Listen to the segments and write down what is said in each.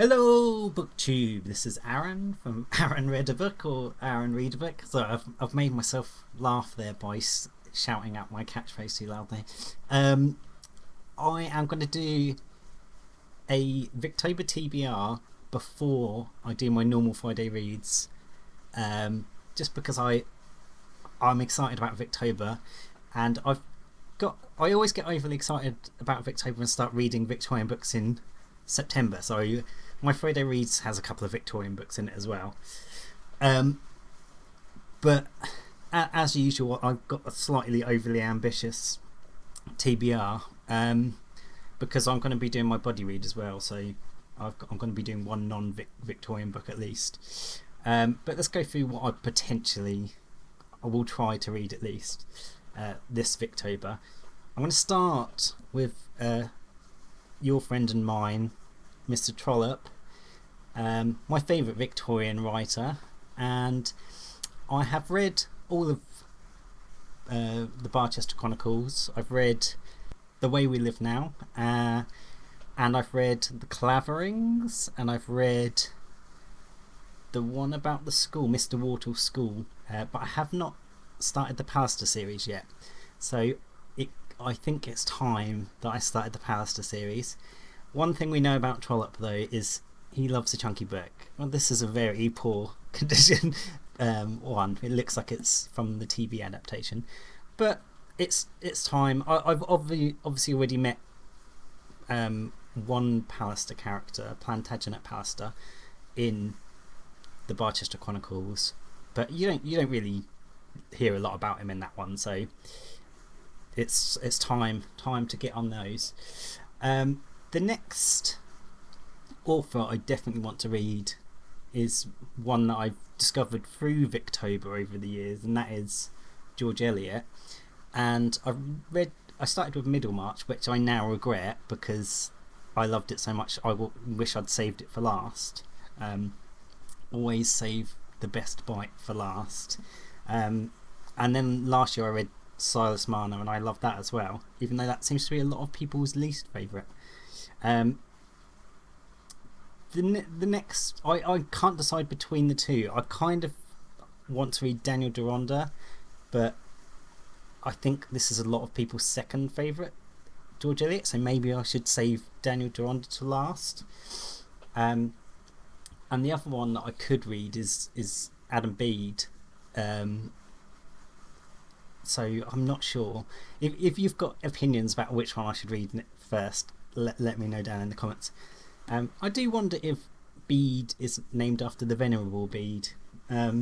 Hello, BookTube. This is Aaron from Aaron Read a Book or Aaron Read a Book. So I've made myself laugh there by shouting out my catchphrase too loudly. I am going to do a Victober TBR before I do my normal Friday reads, just because I'm excited about Victober, and I always get overly excited about Victober and start reading Victorian books in September. So my Friday reads has a couple of Victorian books in it as well. But as usual, I've got a slightly overly ambitious TBR, because I'm going to be doing my body read as well. So I'm going to be doing one non-Victorian book at least. But let's go through what I will try to read at least this Victober. I'm going to start with your friend and mine, Mr. Trollope, my favourite Victorian writer, and I have read all of the Barchester Chronicles. I've read The Way We Live Now, and I've read The Claverings, and I've read the one about the school, Mr. Whartle's School, but I have not started the Pallister series yet. So I think it's time that I started the Pallister series. One thing we know about Trollope though is he loves a chunky book. Well, this is a very poor condition one. It looks like it's from the TV adaptation, but it's time. I've obviously already met one Pallister character, Plantagenet Pallister, in the Barchester Chronicles, but you don't really hear a lot about him in that one. So it's time to get on those. The next author I definitely want to read is one that I've discovered through Victober over the years, and that is George Eliot. And I started with Middlemarch, which I now regret because I loved it so much. I wish I'd saved it for last. Always save the best bite for last. And then last year I read Silas Marner, and I loved that as well, even though that seems to be a lot of people's least favourite. The next, I can't decide between the two. I kind of want to read Daniel Deronda, but I think this is a lot of people's second favourite George Eliot, so maybe I should save Daniel Deronda to last. And the other one that I could read is Adam Bede. So I'm not sure. If you've got opinions about which one I should read first, let me know down in the comments. I do wonder if Bede is named after the Venerable Bede, the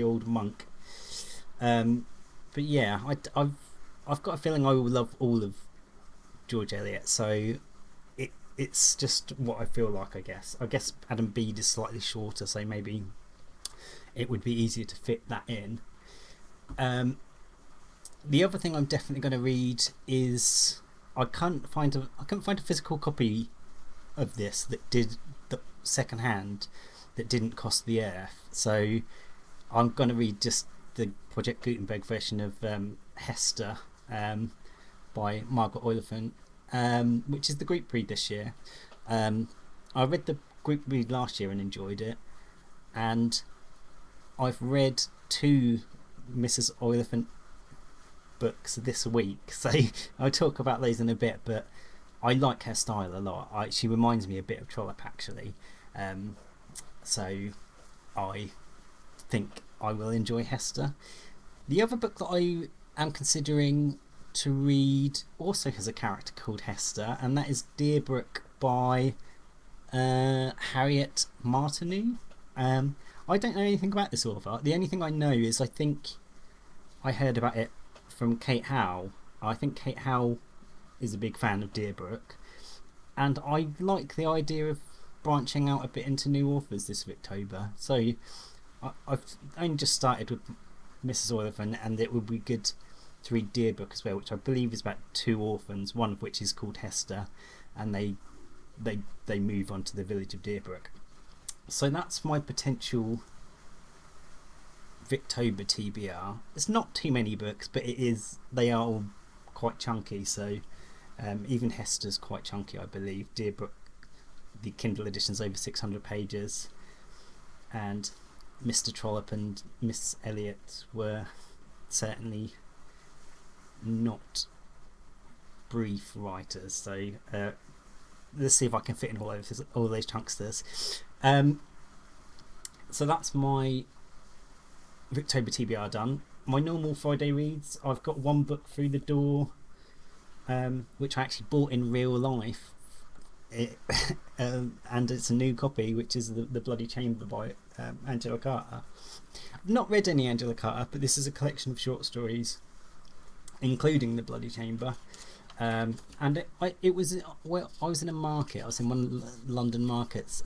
old monk. But yeah, I've got a feeling I will love all of George Eliot. So it's just what I feel like. I guess Adam Bede is slightly shorter, so maybe it would be easier to fit that in. The other thing I'm definitely going to read is I couldn't find a physical copy of this that did the second hand that didn't cost the earth. So I'm going to read just the Project Gutenberg version of Hester by Margaret Oliphant, which is the group read this year. I read the group read last year and enjoyed it, and I've read two Mrs. Oliphant books this week, so I'll talk about those in a bit, but I like her style a lot. She reminds me a bit of Trollope actually, so I think I will enjoy Hester. The other book that I am considering to read also has a character called Hester, and that is Deerbrook by Harriet Martineau. I don't know anything about this author. The only thing I know is I think I heard about it from Kate Howe. I think Kate Howe is a big fan of Deerbrook, and I like the idea of branching out a bit into new authors this Victober. So I've only just started with Mrs. Oliphant, and it would be good to read Deerbrook as well, which I believe is about two orphans, one of which is called Hester, and they move on to the village of Deerbrook. So that's my potential Victober TBR. It's not too many books, but they are all quite chunky. So even Hester's quite chunky, I believe. Deerbrook the Kindle edition's over 600 pages, and Mr. Trollope and Miss Elliot were certainly not brief writers. So let's see if I can fit in all those chunksters. So that's my Victober TBR done. My normal Friday reads, I've got one book through the door, which I actually bought in real life. And it's a new copy, which is the Bloody Chamber by Angela Carter. I've not read any Angela Carter, but this is a collection of short stories, including the Bloody Chamber. And it was, well, I was in a market. I was in one of London markets,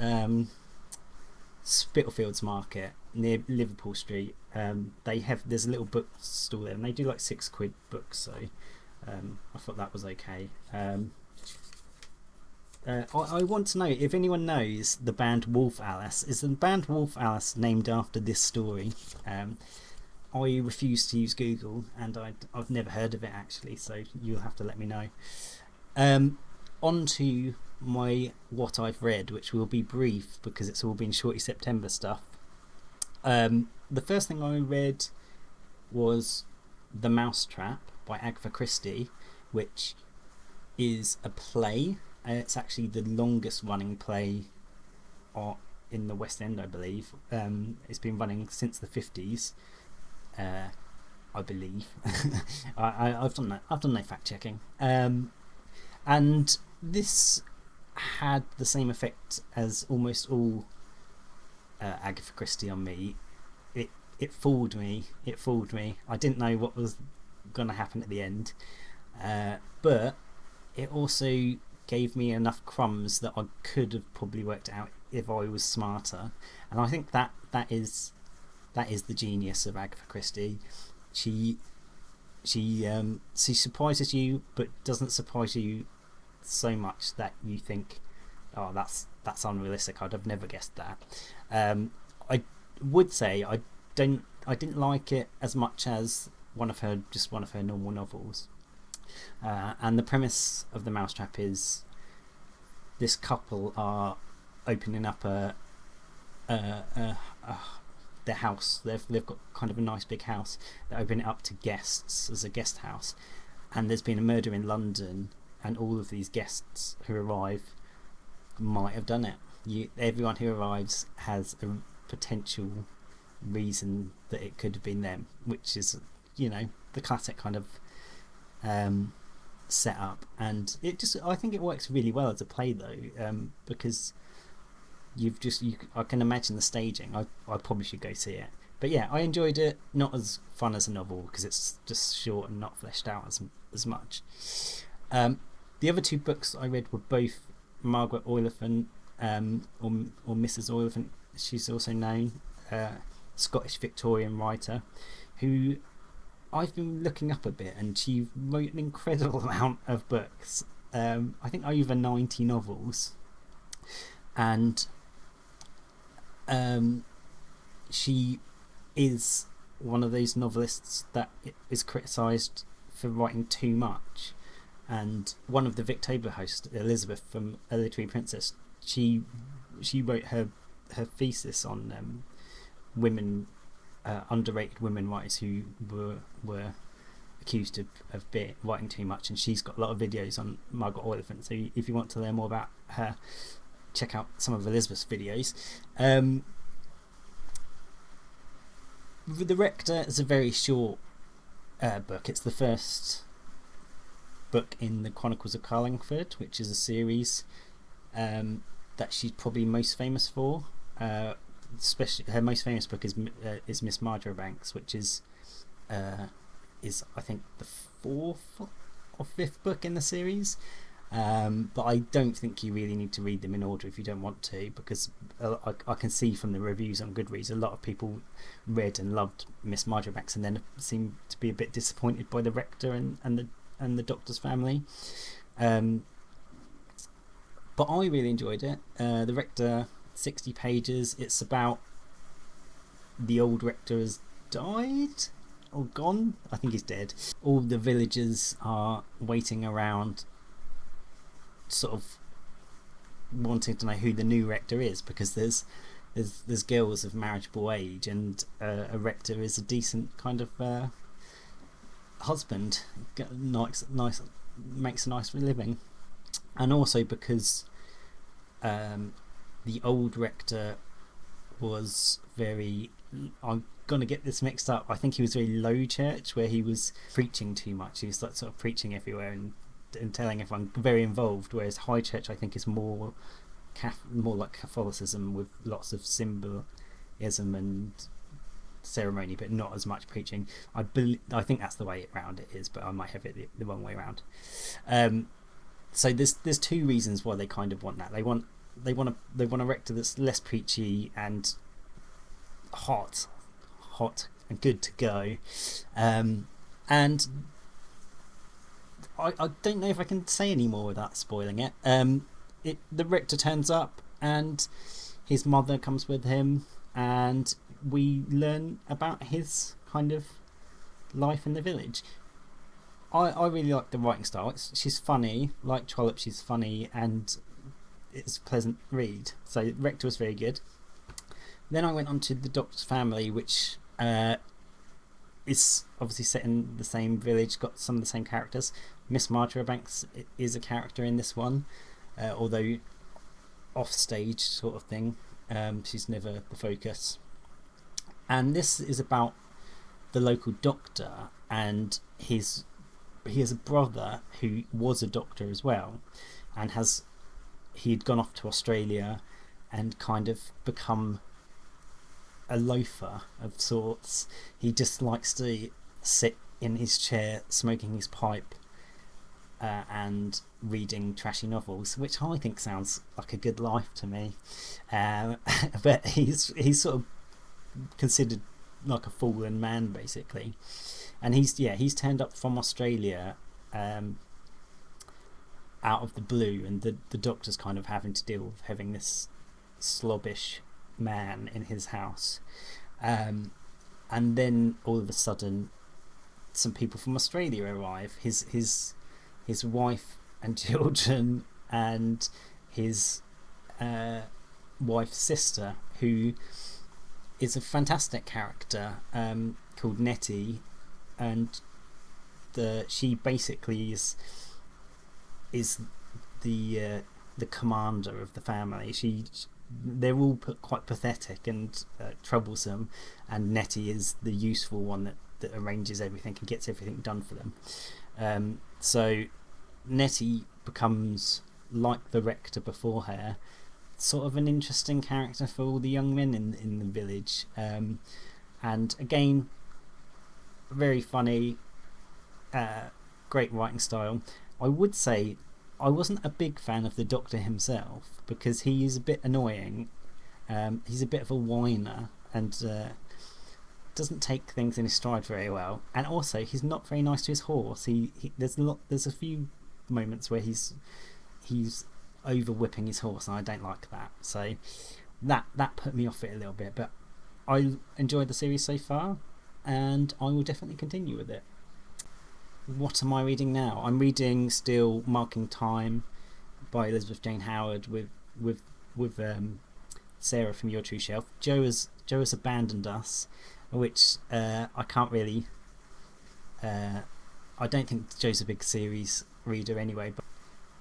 Spitalfields Market near Liverpool Street. There's a little bookstore there, and they do like £6 books. So I thought that was okay. I want to know if anyone knows the band Wolf Alice. Is the band Wolf Alice named after this story? I refuse to use Google, and I've never heard of it actually, so you'll have to let me know. On to what I've read, which will be brief because it's all been Shorty September stuff. The first thing I read was The Mousetrap by Agatha Christie, which is a play. It's actually the longest running play in the West End, I believe. It's been running since the 50s, I believe. I've done no fact checking. And this had the same effect as almost all Agatha Christie on me. It fooled me. I didn't know what was going to happen at the end, but it also gave me enough crumbs that I could have probably worked out if I was smarter. And I think that is the genius of Agatha Christie. She surprises you, but doesn't surprise you so much that you think, oh, that's unrealistic. I'd have never guessed that. I would say I didn't like it as much as one of her normal novels. And the premise of The Mousetrap is this couple are opening up their house. They've got kind of a nice big house. They open it up to guests as a guest house, and there's been a murder in London, and all of these guests who arrive might have done it. Everyone who arrives has a potential reason that it could have been them, which is, the classic kind of set up. And I think it works really well as a play though, because I can imagine the staging. I probably should go see it, but yeah, I enjoyed it. Not as fun as a novel because it's just short and not fleshed out as much. The other two books I read were both Margaret Oliphant, or Mrs. Oliphant, she's also known, Scottish Victorian writer, who I've been looking up a bit, and she wrote an incredible amount of books. I think over 90 novels, and she is one of those novelists that is criticised for writing too much. And one of the Victober hosts, Elizabeth from A Literary Princess, she wrote her thesis on underrated women writers who were accused of writing too much, and she's got a lot of videos on Margaret Oliphant, so if you want to learn more about her, check out some of Elizabeth's videos. The Rector is a very short book. It's the first book in the Chronicles of Carlingford, which is a series that she's probably most famous for. Especially her most famous book is Miss Marjoribanks, which is I think the 4th or 5th book in the series. But I don't think you really need to read them in order if you don't want to, because I can see from the reviews on Goodreads a lot of people read and loved Miss Marjoribanks and then seemed to be a bit disappointed by the Rector and the Doctor's family. But I really enjoyed it. The Rector, 60 pages. It's about the old Rector has died or gone. I think he's dead. All the villagers are waiting around, sort of wanting to know who the new rector is, because there's girls of marriageable age, and a rector is a decent kind of husband, makes a nice living. And also because the old rector was very, I'm going to get this mixed up, I think he was very low church, where he was preaching too much. He was like sort of preaching everywhere and telling everyone, very involved, whereas high church I think is more like Catholicism, with lots of symbolism and ceremony, but not as much preaching. I think that's the way around it is, but I might have it the wrong way around. So there's two reasons why they kind of want that. They want a rector that's less preachy and hot and good to go. And I don't know if I can say any more without spoiling it. The rector turns up and his mother comes with him, and we learn about his kind of life in the village. I really like the writing style. She's funny, like Trollope. She's funny and it's a pleasant read. So Rector was very good. Then I went on to The Doctor's Family, which is obviously set in the same village, got some of the same characters. Miss Marjoribanks is a character in this one, although off stage sort of thing. She's never the focus. And this is about the local doctor, and he has a brother who was a doctor as well, and he'd gone off to Australia and kind of become a loafer of sorts. He just likes to sit in his chair smoking his pipe and reading trashy novels, which I think sounds like a good life to me. But he's sort of considered like a fallen man basically, and he's turned up from Australia out of the blue, and the doctor's kind of having to deal with having this slobbish man in his house, and then all of a sudden some people from Australia arrive, his wife and children, and his wife's sister, who is a fantastic character called Nettie, and she basically is the commander of the family. They're all quite pathetic and troublesome, and Nettie is the useful one that arranges everything and gets everything done for them. So Nettie becomes, like the rector before her, sort of an interesting character for all the young men in the village. And again, very funny, great writing style. I would say I wasn't a big fan of the Doctor himself, because he is a bit annoying. He's a bit of a whiner and doesn't take things in his stride very well, and also he's not very nice to his horse. There's a few moments where he's over whipping his horse, and I don't like that. So that put me off it a little bit, but I enjoyed the series so far, and I will definitely continue with it. What am I reading now? I'm reading still Marking Time by Elizabeth Jane Howard with Sarah from Your True Shelf. Joe has abandoned us, which I can't really. I don't think Joe's a big series reader anyway,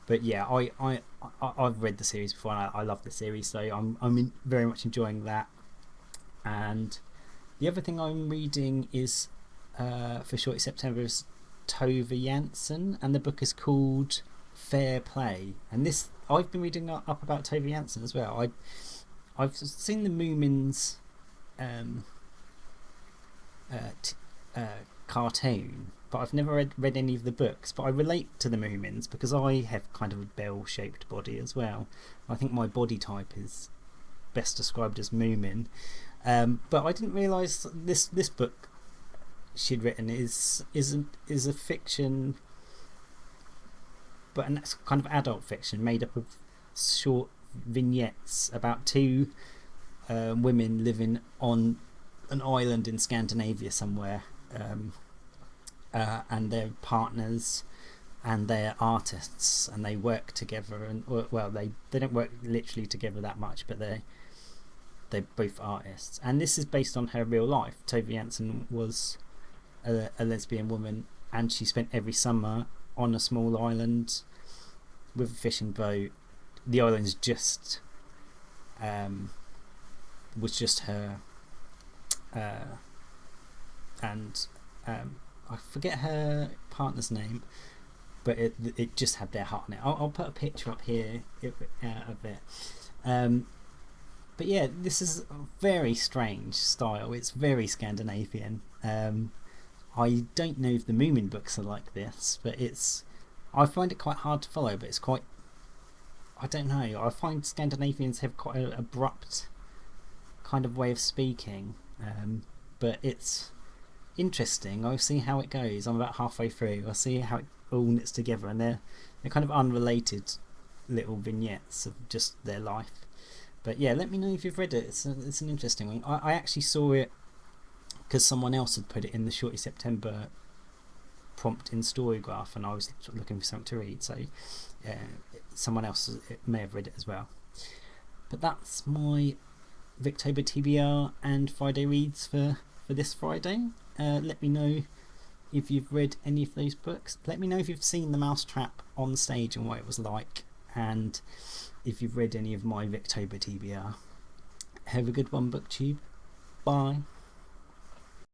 but yeah, I've read the series before, and I love the series, so I'm very much enjoying that. And the other thing I'm reading is for Shorty September is Tove Jansson, and the book is called Fair Play. And this, I've been reading up about Tove Jansson as well. I've seen the Moomins cartoon, but I've never read any of the books. But I relate to the Moomins because I have kind of a bell-shaped body as well. I think my body type is best described as Moomin. But I didn't realise this book she'd written is a fiction, but it's kind of adult fiction made up of short vignettes about two women living on an island in Scandinavia somewhere, and their partners and they're artists, and they work together, and well, they don't work literally together that much, but they're both artists. And this is based on her real life. Tove Jansson was a lesbian woman, and she spent every summer on a small island with a fishing boat. The island's just was just her, and I forget her partner's name, but it just had their heart in it. I'll put a picture up here of it. But yeah, this is a very strange style. It's very Scandinavian. I don't know if the Moomin books are like this, but I find it quite hard to follow, but it's quite, I don't know, I find Scandinavians have quite an abrupt kind of way of speaking, but it's interesting. I'll see how it goes. I'm about halfway through. I'll see how it all knits together, and they're kind of unrelated little vignettes of just their life. But yeah, let me know if you've read it. It's an interesting one. I actually saw it because someone else had put it in the Shorty September prompt in Storygraph, and I was looking for something to read, so someone else may have read it as well. But that's my Victober TBR and Friday reads for this Friday. Let me know if you've read any of those books. Let me know if you've seen the Mousetrap on stage and what it was like, and if you've read any of my Victober TBR. Have a good one, BookTube. Bye.